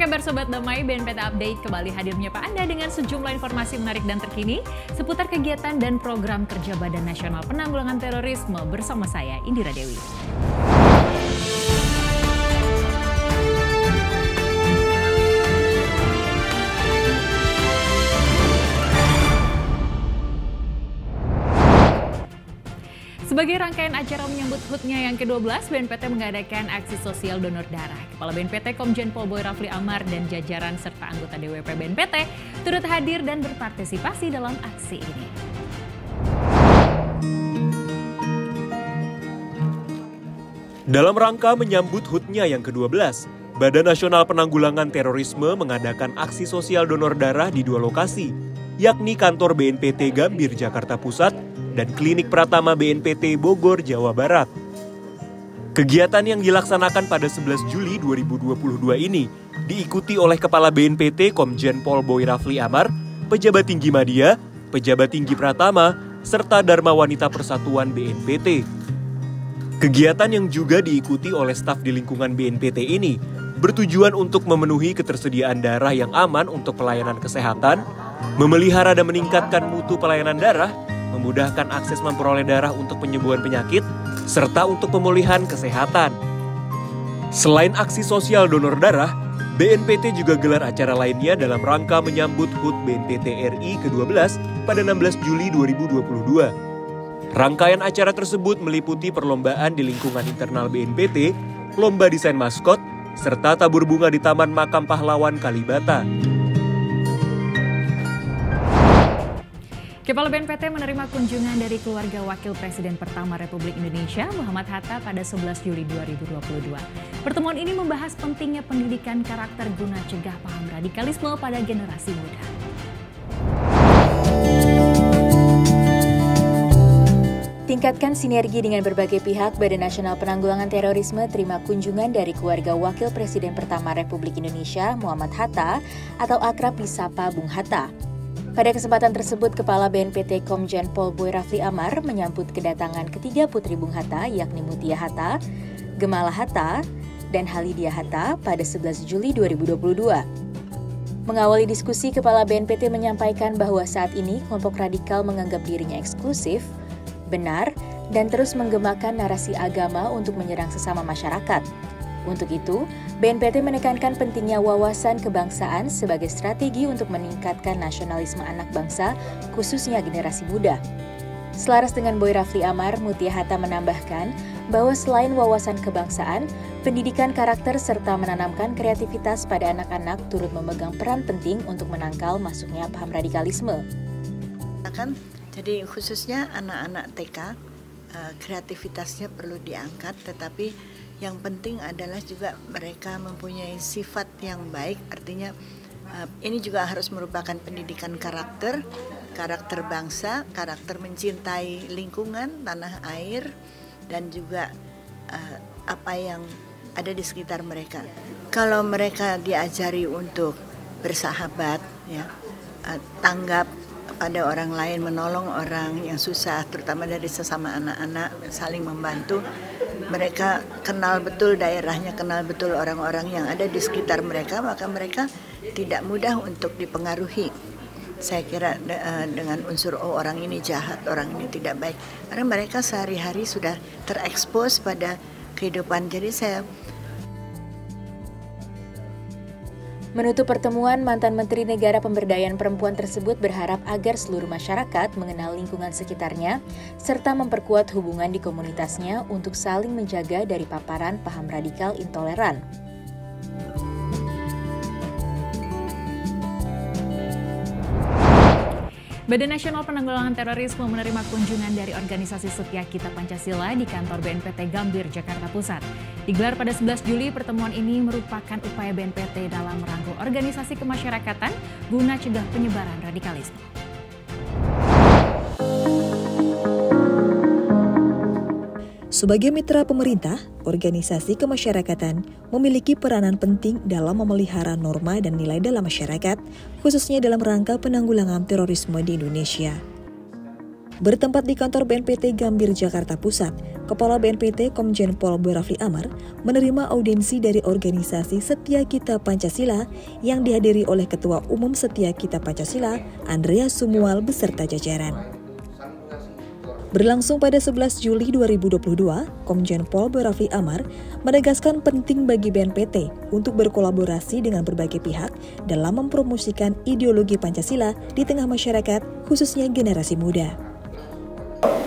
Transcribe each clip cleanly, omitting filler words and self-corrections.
kabar Sobat Damai? BNPT Update kembali hadir menyapa Anda dengan sejumlah informasi menarik dan terkini seputar kegiatan dan program kerja Badan Nasional Penanggulangan Terorisme bersama saya, Indira Dewi. Sebagai rangkaian acara menyambut HUT-nya yang ke-12, BNPT mengadakan aksi sosial donor darah. Kepala BNPT Komjen Pol Boy Rafli Amar dan jajaran serta anggota DWP BNPT turut hadir dan berpartisipasi dalam aksi ini. Dalam rangka menyambut HUT-nya yang ke-12, Badan Nasional Penanggulangan Terorisme mengadakan aksi sosial donor darah di dua lokasi, yakni kantor BNPT Gambir, Jakarta Pusat, dan Klinik Pratama BNPT Bogor, Jawa Barat. Kegiatan yang dilaksanakan pada 11 Juli 2022 ini diikuti oleh Kepala BNPT Komjen Pol Boy Rafli Amar, Pejabat Tinggi Madya, Pejabat Tinggi Pratama, serta Dharma Wanita Persatuan BNPT. Kegiatan yang juga diikuti oleh staf di lingkungan BNPT ini bertujuan untuk memenuhi ketersediaan darah yang aman untuk pelayanan kesehatan, memelihara dan meningkatkan mutu pelayanan darah, memudahkan akses memperoleh darah untuk penyembuhan penyakit, serta untuk pemulihan kesehatan. Selain aksi sosial donor darah, BNPT juga gelar acara lainnya dalam rangka menyambut HUT BNPT RI ke-12 pada 16 Juli 2022. Rangkaian acara tersebut meliputi perlombaan di lingkungan internal BNPT, lomba desain maskot, serta tabur bunga di Taman Makam Pahlawan Kalibata. Kepala BNPT menerima kunjungan dari keluarga Wakil Presiden pertama Republik Indonesia, Muhammad Hatta, pada 11 Juli 2022. Pertemuan ini membahas pentingnya pendidikan karakter guna cegah paham radikalisme pada generasi muda. Tingkatkan sinergi dengan berbagai pihak, Badan Nasional Penanggulangan Terorisme terima kunjungan dari keluarga Wakil Presiden pertama Republik Indonesia, Muhammad Hatta, atau akrab disapa Bung Hatta. Pada kesempatan tersebut, Kepala BNPT Komjen Pol Boy Rafli Amar menyambut kedatangan ketiga putri Bung Hatta, yakni Mutia Hatta, Gemala Hatta, dan Halidia Hatta pada 11 Juli 2022. Mengawali diskusi, Kepala BNPT menyampaikan bahwa saat ini kelompok radikal menganggap dirinya eksklusif, benar, dan terus menggemakan narasi agama untuk menyerang sesama masyarakat. Untuk itu, BNPT menekankan pentingnya wawasan kebangsaan sebagai strategi untuk meningkatkan nasionalisme anak bangsa, khususnya generasi muda. Selaras dengan Boy Rafli Amar, Mutia Hatta menambahkan bahwa selain wawasan kebangsaan, pendidikan karakter serta menanamkan kreativitas pada anak-anak turut memegang peran penting untuk menangkal masuknya paham radikalisme. Jadi khususnya anak-anak TK, kreativitasnya perlu diangkat, tetapi yang penting adalah juga mereka mempunyai sifat yang baik, artinya ini juga harus merupakan pendidikan karakter bangsa, karakter mencintai lingkungan, tanah air, dan juga apa yang ada di sekitar mereka. Kalau mereka diajari untuk bersahabat, ya, tanggap pada orang lain, menolong orang yang susah, terutama dari sesama anak-anak, saling membantu. Mereka kenal betul daerahnya, kenal betul orang-orang yang ada di sekitar mereka, maka mereka tidak mudah untuk dipengaruhi. Saya kira dengan unsur orang ini jahat, orang ini tidak baik. Karena mereka sehari-hari sudah terekspos pada kehidupan. Jadi Menutup pertemuan, mantan Menteri Negara Pemberdayaan Perempuan tersebut berharap agar seluruh masyarakat mengenal lingkungan sekitarnya, serta memperkuat hubungan di komunitasnya untuk saling menjaga dari paparan paham radikal intoleran. Badan Nasional Penanggulangan Terorisme menerima kunjungan dari organisasi Setia Kita Pancasila di kantor BNPT Gambir, Jakarta Pusat. Digelar pada 11 Juli, pertemuan ini merupakan upaya BNPT dalam merangkul organisasi kemasyarakatan guna cegah penyebaran radikalisme. Sebagai mitra pemerintah, organisasi kemasyarakatan memiliki peranan penting dalam memelihara norma dan nilai dalam masyarakat, khususnya dalam rangka penanggulangan terorisme di Indonesia. Bertempat di kantor BNPT Gambir, Jakarta Pusat, Kepala BNPT Komjen Pol Boy Rafli Amar menerima audiensi dari organisasi Setia Kita Pancasila yang dihadiri oleh Ketua Umum Setia Kita Pancasila, Andreas Sumual beserta jajaran. Berlangsung pada 11 Juli 2022, Komjen Pol Boy Rafli Amar menegaskan penting bagi BNPT untuk berkolaborasi dengan berbagai pihak dalam mempromosikan ideologi Pancasila di tengah masyarakat, khususnya generasi muda.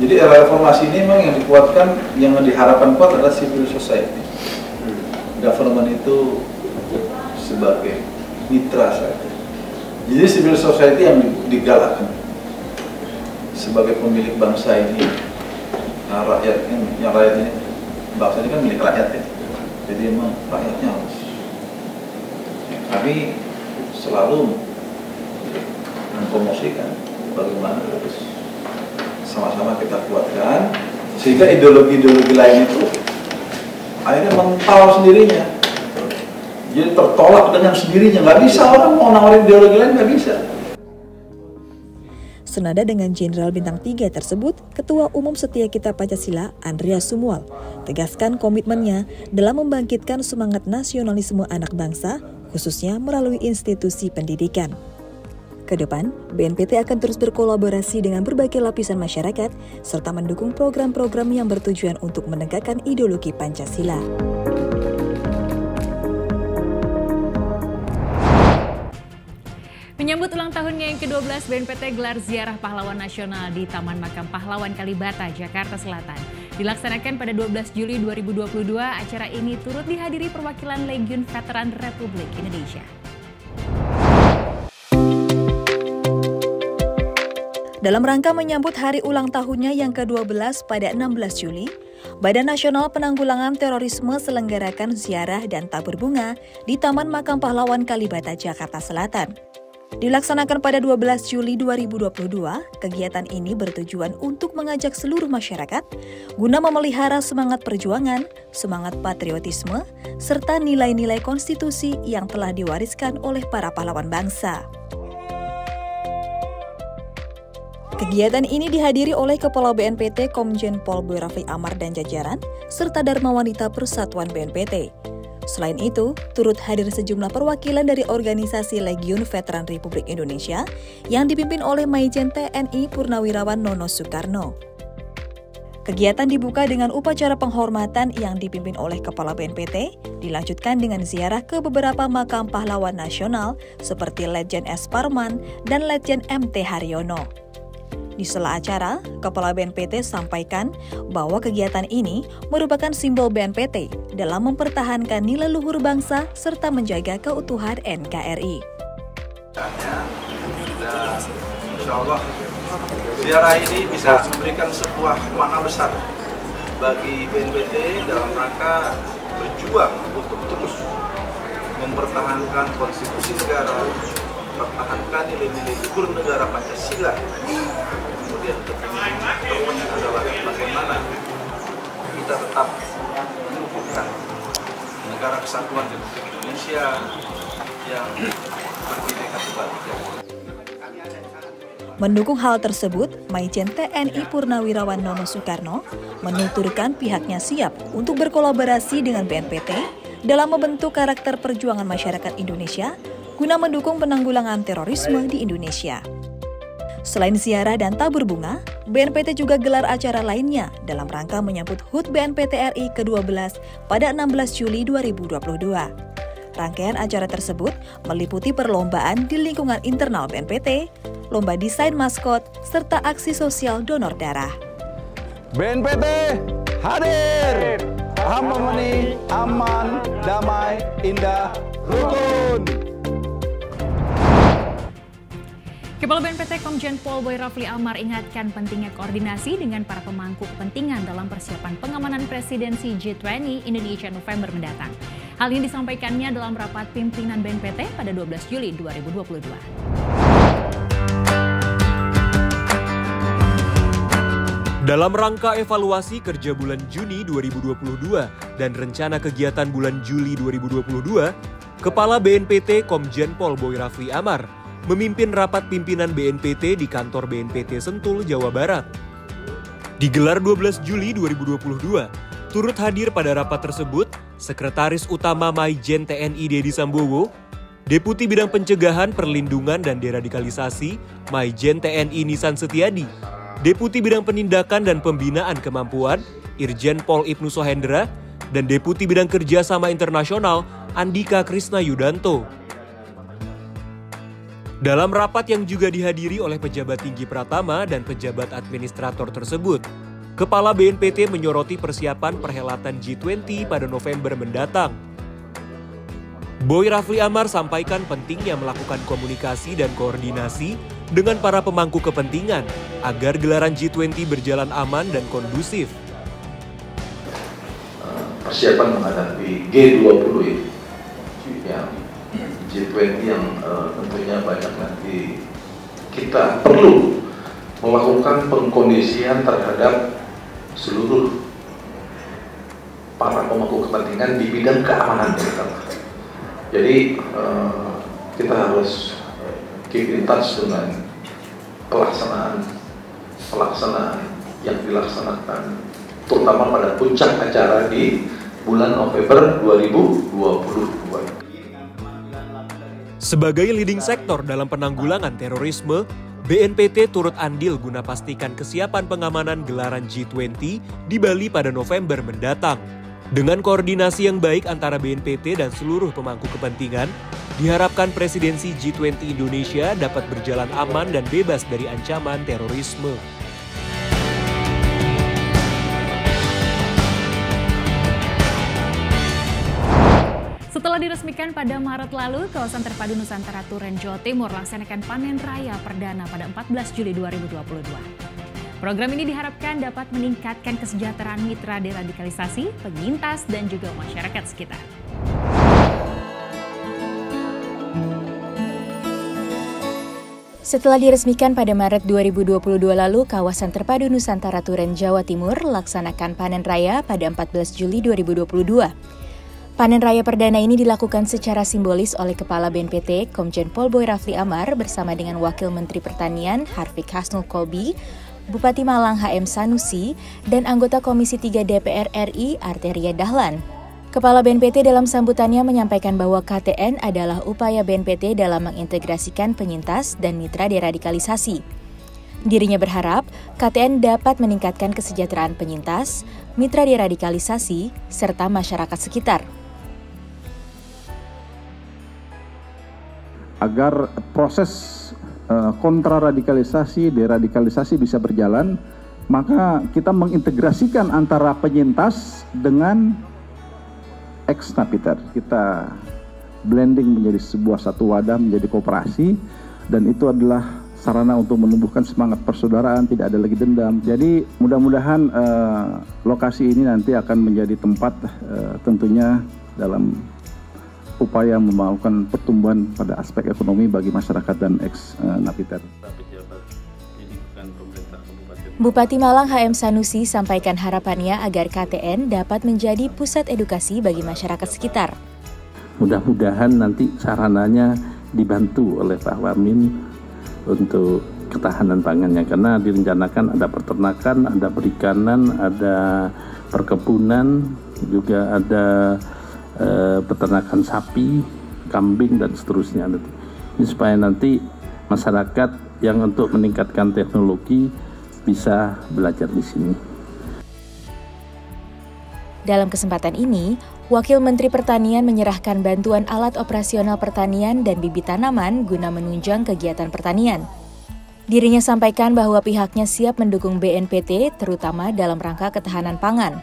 Jadi era reformasi ini memang yang dikuatkan, yang diharapkan kuat adalah civil society. Government itu sebagai mitra saja. Jadi civil society yang digalakkan sebagai pemilik bangsa ini, rakyat ini, bangsa ini kan milik rakyat ya. Jadi emang rakyatnya harus. Kami selalu mempromosikan bagaimana harus sama-sama kita kuatkan sehingga ideologi-ideologi lain itu akhirnya mental sendirinya. Jadi tertolak dengan sendirinya, nggak bisa orang mau nawarin ideologi lain, nggak bisa. Senada dengan Jenderal Bintang 3 tersebut, Ketua Umum Setia Kita Pancasila, Andreas Sumual, tegaskan komitmennya dalam membangkitkan semangat nasionalisme anak bangsa, khususnya melalui institusi pendidikan. Kedepan, BNPT akan terus berkolaborasi dengan berbagai lapisan masyarakat, serta mendukung program-program yang bertujuan untuk menegakkan ideologi Pancasila. Menyambut ulang tahunnya yang ke-12, BNPT gelar ziarah pahlawan nasional di Taman Makam Pahlawan Kalibata, Jakarta Selatan. Dilaksanakan pada 12 Juli 2022, acara ini turut dihadiri perwakilan Legiun Veteran Republik Indonesia. Dalam rangka menyambut hari ulang tahunnya yang ke-12 pada 16 Juli, Badan Nasional Penanggulangan Terorisme selenggarakan ziarah dan tabur bunga di Taman Makam Pahlawan Kalibata, Jakarta Selatan. Dilaksanakan pada 12 Juli 2022, kegiatan ini bertujuan untuk mengajak seluruh masyarakat guna memelihara semangat perjuangan, semangat patriotisme, serta nilai-nilai konstitusi yang telah diwariskan oleh para pahlawan bangsa. Kegiatan ini dihadiri oleh Kepala BNPT Komjen Pol Boy Rafli Amar dan jajaran, serta Dharma Wanita Persatuan BNPT. Selain itu, turut hadir sejumlah perwakilan dari organisasi Legiun Veteran Republik Indonesia yang dipimpin oleh Maijen TNI Purnawirawan Nono Soekarno. Kegiatan dibuka dengan upacara penghormatan yang dipimpin oleh Kepala BNPT, dilanjutkan dengan ziarah ke beberapa makam pahlawan nasional seperti Letjen S. Parman dan Letjen MT Haryono. Di sela acara, Kepala BNPT sampaikan bahwa kegiatan ini merupakan simbol BNPT dalam mempertahankan nilai luhur bangsa serta menjaga keutuhan NKRI. Insya Allah, ziarah ini bisa memberikan sebuah makna besar bagi BNPT dalam rangka berjuang untuk terus mempertahankan konstitusi negara, mempertahankan nilai-nilai luhur negara Pancasila. Kemudian terpenting adalah bagaimana kita tetap mengukuhkan negara kesatuan Republik Indonesia yang berbineka tunggal ika. Mendukung hal tersebut, Maijen TNI Purnawirawan Nono Soekarno menuturkan pihaknya siap untuk berkolaborasi dengan BNPT dalam membentuk karakter perjuangan masyarakat Indonesia guna mendukung penanggulangan terorisme di Indonesia. Selain ziarah dan tabur bunga, BNPT juga gelar acara lainnya dalam rangka menyambut HUT BNPT RI ke-12 pada 16 Juli 2022. Rangkaian acara tersebut meliputi perlombaan di lingkungan internal BNPT, lomba desain maskot, serta aksi sosial donor darah. BNPT hadir! Harmoni, aman, damai, indah, rukun! Kepala BNPT Komjen Pol Boy Rafli Amar ingatkan pentingnya koordinasi dengan para pemangku kepentingan dalam persiapan pengamanan presidensi G20 Indonesia November mendatang. Hal ini disampaikannya dalam rapat pimpinan BNPT pada 12 Juli 2022. Dalam rangka evaluasi kerja bulan Juni 2022 dan rencana kegiatan bulan Juli 2022, Kepala BNPT Komjen Pol Boy Rafli Amar memimpin rapat pimpinan BNPT di kantor BNPT Sentul, Jawa Barat. Digelar 12 Juli 2022, turut hadir pada rapat tersebut Sekretaris Utama Maijen TNI Dedi Sambowo, Deputi Bidang Pencegahan, Perlindungan, dan Deradikalisasi Maijen TNI Nisan Setiadi, Deputi Bidang Penindakan dan Pembinaan Kemampuan Irjen Pol Ibnu Sohendra, dan Deputi Bidang Kerjasama Internasional Andika Krisna Yudanto. Dalam rapat yang juga dihadiri oleh pejabat tinggi Pratama dan pejabat administrator tersebut, Kepala BNPT menyoroti persiapan perhelatan G20 pada November mendatang. Boy Rafli Amar sampaikan pentingnya melakukan komunikasi dan koordinasi dengan para pemangku kepentingan agar gelaran G20 berjalan aman dan kondusif. Persiapan menghadapi G20 ini, ya, G20 yang tentunya banyak nanti kita perlu melakukan pengkondisian terhadap seluruh para pemangku kepentingan di bidang keamanan terutama. Jadi kita harus keep in touch dengan pelaksanaan yang dilaksanakan terutama pada puncak acara di bulan November 2022. Sebagai leading sektor dalam penanggulangan terorisme, BNPT turut andil guna pastikan kesiapan pengamanan gelaran G20 di Bali pada November mendatang. Dengan koordinasi yang baik antara BNPT dan seluruh pemangku kepentingan, diharapkan presidensi G20 Indonesia dapat berjalan aman dan bebas dari ancaman terorisme. Setelah diresmikan pada Maret lalu, kawasan terpadu Nusantara Turen, Jawa Timur melaksanakan panen raya perdana pada 14 Juli 2022. Program ini diharapkan dapat meningkatkan kesejahteraan mitra deradikalisasi, penyintas, dan juga masyarakat sekitar. Setelah diresmikan pada Maret 2022 lalu, kawasan terpadu Nusantara Turen, Jawa Timur melaksanakan panen raya pada 14 Juli 2022. Panen raya perdana ini dilakukan secara simbolis oleh Kepala BNPT Komjen Pol Boy Rafli Amar bersama dengan Wakil Menteri Pertanian Harfiq Hasnul Kolbi, Bupati Malang HM Sanusi, dan anggota Komisi 3 DPR RI Arteria Dahlan. Kepala BNPT dalam sambutannya menyampaikan bahwa KTN adalah upaya BNPT dalam mengintegrasikan penyintas dan mitra deradikalisasi. Dirinya berharap KTN dapat meningkatkan kesejahteraan penyintas, mitra deradikalisasi, serta masyarakat sekitar. Agar proses kontraradikalisasi, deradikalisasi bisa berjalan, maka kita mengintegrasikan antara penyintas dengan ex-napiter. Kita blending menjadi sebuah satu wadah, menjadi koperasi, dan itu adalah sarana untuk menumbuhkan semangat persaudaraan, tidak ada lagi dendam. Jadi mudah-mudahan lokasi ini nanti akan menjadi tempat tentunya dalam upaya membangun pertumbuhan pada aspek ekonomi bagi masyarakat dan ex-napiter. Bupati Malang HM Sanusi sampaikan harapannya agar KTN dapat menjadi pusat edukasi bagi masyarakat sekitar. Mudah-mudahan nanti sarananya dibantu oleh Pak Wamin untuk ketahanan pangannya, karena direncanakan ada peternakan, ada perikanan, ada perkebunan, juga ada peternakan sapi, kambing, dan seterusnya. Ini supaya nanti masyarakat yang untuk meningkatkan teknologi bisa belajar di sini. Dalam kesempatan ini, Wakil Menteri Pertanian menyerahkan bantuan alat operasional pertanian dan bibit tanaman guna menunjang kegiatan pertanian. Dirinya sampaikan bahwa pihaknya siap mendukung BNPT terutama dalam rangka ketahanan pangan.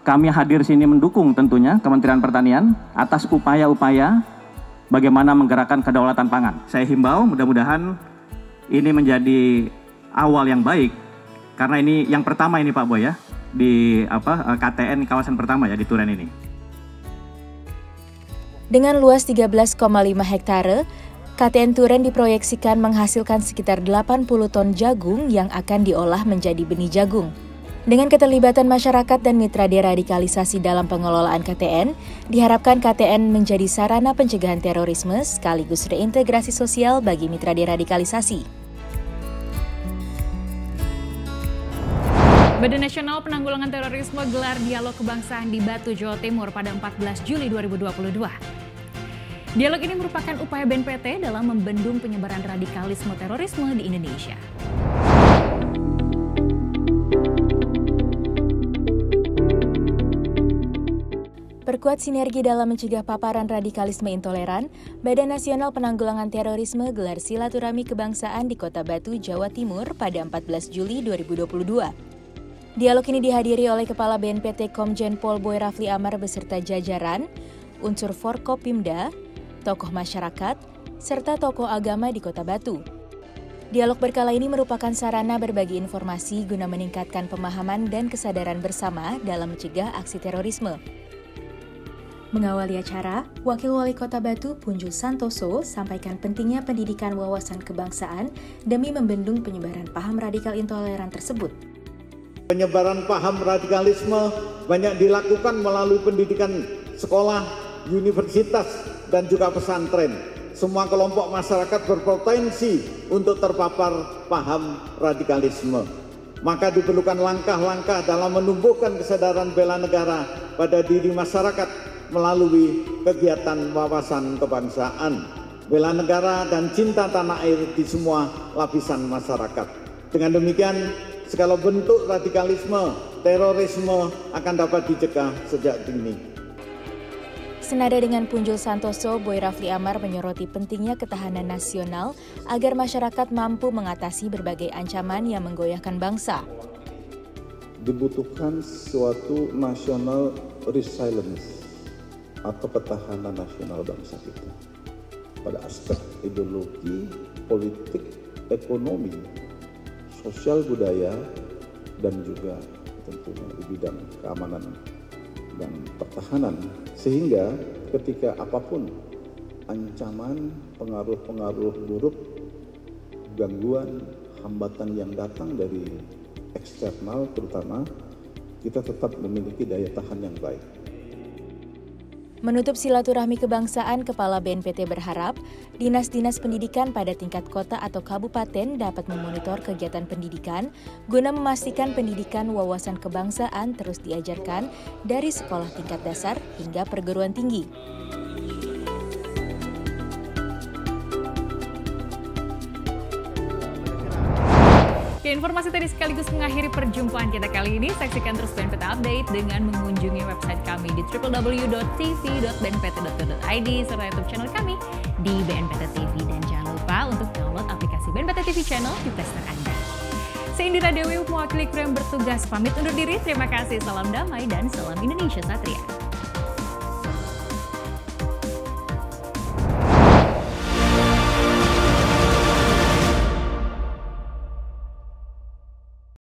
Kami hadir sini mendukung tentunya Kementerian Pertanian atas upaya-upaya bagaimana menggerakkan kedaulatan pangan. Saya himbau mudah-mudahan ini menjadi awal yang baik, karena ini yang pertama ini Pak Boy ya, di KTN kawasan pertama ya di Turen ini. Dengan luas 13,5 hektare, KTN Turen diproyeksikan menghasilkan sekitar 80 ton jagung yang akan diolah menjadi benih jagung. Dengan keterlibatan masyarakat dan mitra deradikalisasi dalam pengelolaan KTN, diharapkan KTN menjadi sarana pencegahan terorisme sekaligus reintegrasi sosial bagi mitra deradikalisasi. Badan Nasional Penanggulangan Terorisme gelar dialog kebangsaan di Batu, Jawa Timur pada 14 Juli 2022. Dialog ini merupakan upaya BNPT dalam membendung penyebaran radikalisme terorisme di Indonesia. Perkuat sinergi dalam mencegah paparan radikalisme intoleran, Badan Nasional Penanggulangan Terorisme gelar silaturahmi kebangsaan di Kota Batu, Jawa Timur pada 14 Juli 2022. Dialog ini dihadiri oleh Kepala BNPT Komjen Pol Boy Rafli Amar beserta jajaran, unsur Forkopimda, tokoh masyarakat, serta tokoh agama di Kota Batu. Dialog berkala ini merupakan sarana berbagi informasi guna meningkatkan pemahaman dan kesadaran bersama dalam mencegah aksi terorisme. Mengawali acara, Wakil Wali Kota Batu Punjul Santoso sampaikan pentingnya pendidikan wawasan kebangsaan demi membendung penyebaran paham radikal intoleran tersebut. Penyebaran paham radikalisme banyak dilakukan melalui pendidikan sekolah, universitas, dan juga pesantren. Semua kelompok masyarakat berpotensi untuk terpapar paham radikalisme. Maka diperlukan langkah-langkah dalam menumbuhkan kesadaran bela negara pada diri masyarakat melalui kegiatan wawasan kebangsaan, bela negara dan cinta tanah air di semua lapisan masyarakat. Dengan demikian, segala bentuk radikalisme, terorisme akan dapat dicegah sejak dini. Senada dengan Punjul Santoso, Boy Rafli Amar menyoroti pentingnya ketahanan nasional agar masyarakat mampu mengatasi berbagai ancaman yang menggoyahkan bangsa. Dibutuhkan suatu national resilience atau ketahanan nasional bangsa kita pada aspek ideologi, politik, ekonomi, sosial budaya, dan juga tentunya di bidang keamanan dan pertahanan, sehingga ketika apapun ancaman, pengaruh-pengaruh buruk, gangguan, hambatan yang datang dari eksternal terutama, kita tetap memiliki daya tahan yang baik. Menutup silaturahmi kebangsaan, Kepala BNPT berharap dinas-dinas pendidikan pada tingkat kota atau kabupaten dapat memonitor kegiatan pendidikan guna memastikan pendidikan wawasan kebangsaan terus diajarkan dari sekolah tingkat dasar hingga perguruan tinggi. Informasi tadi sekaligus mengakhiri perjumpaan kita kali ini. Saksikan terus BNPT Update dengan mengunjungi website kami di www.tv.bnpt.go.id serta YouTube channel kami di BNPT TV. Dan jangan lupa untuk download aplikasi BNPT TV Channel di Play Store Anda. Saya Indira Dewi, mewakili kru yang bertugas pamit undur diri. Terima kasih, salam damai dan salam Indonesia Satria.